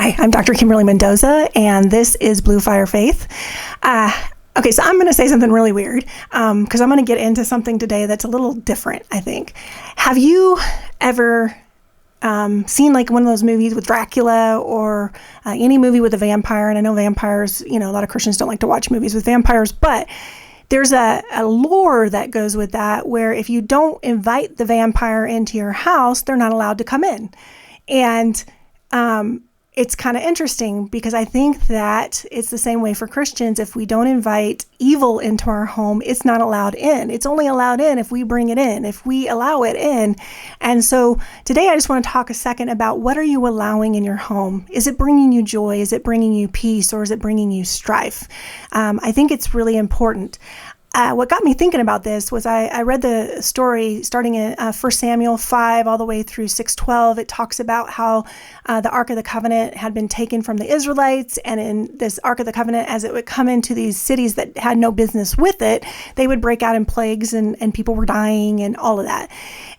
Hi, I'm Dr. Kimberlee Mendoza, and this is Blue Fire Faith. Okay, so I'm going to say something really weird because I'm going to get into something today that's a little different, I think. Have you ever seen like one of those movies with Dracula or any movie with a vampire? And I know vampires, a lot of Christians don't like to watch movies with vampires, but there's a lore that goes with that where if you don't invite the vampire into your house, they're not allowed to come in. And it's kind of interesting because I think that it's the same way for Christians. If we don't invite evil into our home, it's not allowed in. It's only allowed in if we bring it in, if we allow it in. And so today I just want to talk a second about what are you allowing in your home? Is it bringing you joy? Is it bringing you peace? Or is it bringing you strife? I think it's really important. What got me thinking about this was I read the story starting in 1 Samuel 5 all the way through 6:12. It talks about how the Ark of the Covenant had been taken from the Israelites, and in this Ark of the Covenant, as it would come into these cities that had no business with it, they would break out in plagues and people were dying and all of that.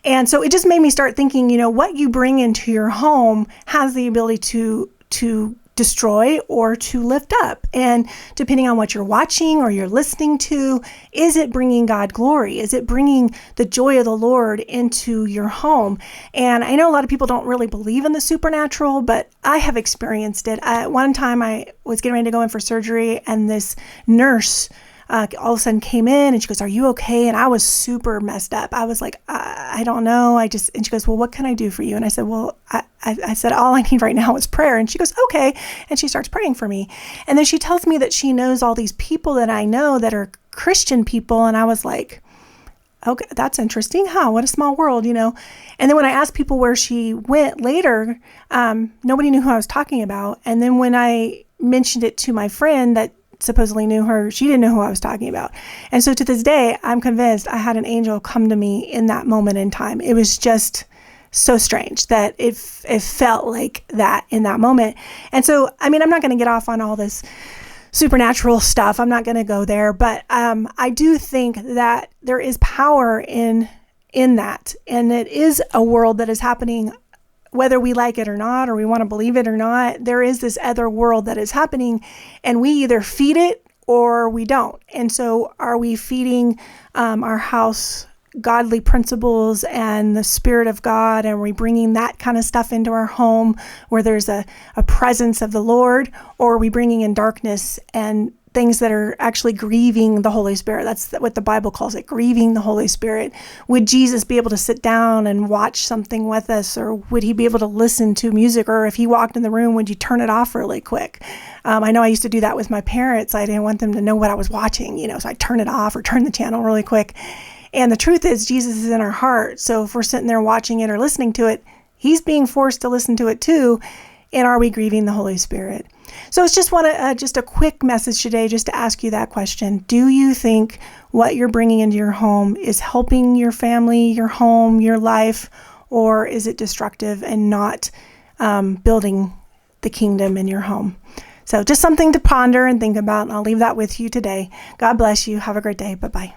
And so it just made me start thinking, what you bring into your home has the ability to destroy or to lift up. And depending on what you're watching or you're listening to, is it bringing God glory? Is it bringing the joy of the Lord into your home? And I know a lot of people don't really believe in the supernatural, but I have experienced it. One time I was getting ready to go in for surgery, and this nurse all of a sudden came in and she goes, "Are you okay?" And I was super messed up. I was like, I don't know. And she goes, "Well, what can I do for you?" And I said, "Well, I said, all I need right now is prayer." And she goes, "Okay." And she starts praying for me. And then she tells me that she knows all these people that I know that are Christian people. And I was like, okay, that's interesting. What a small world, And then when I asked people where she went later, nobody knew who I was talking about. And then when I mentioned it to my friend that supposedly knew her, she didn't know who I was talking about. And so to this day, I'm convinced I had an angel come to me in that moment in time. It was just so strange that it felt like that in that moment. And so, I'm not going to get off on all this supernatural stuff. I'm not going to go there, but I do think that there is power in that. And it is a world that is happening whether we like it or not, or we want to believe it or not. There is this other world that is happening, and we either feed it or we don't. And so are we feeding our house godly principles and the Spirit of God, and are we bringing that kind of stuff into our home where there's a presence of the Lord, or are we bringing in darkness and things that are actually grieving the Holy Spirit? That's what the Bible calls it, grieving the Holy Spirit. Would Jesus be able to sit down and watch something with us, or would he be able to listen to music? Or if he walked in the room, would you turn it off really quick? I know I used to do that with my parents. I didn't want them to know what I was watching, so I'd turn it off or turn the channel really quick. And the truth is, Jesus is in our heart. So if we're sitting there watching it or listening to it, he's being forced to listen to it too. And are we grieving the Holy Spirit? So it's just a quick message today, just to ask you that question. Do you think what you're bringing into your home is helping your family, your home, your life, or is it destructive and not building the kingdom in your home? So just something to ponder and think about, and I'll leave that with you today. God bless you. Have a great day. Bye-bye.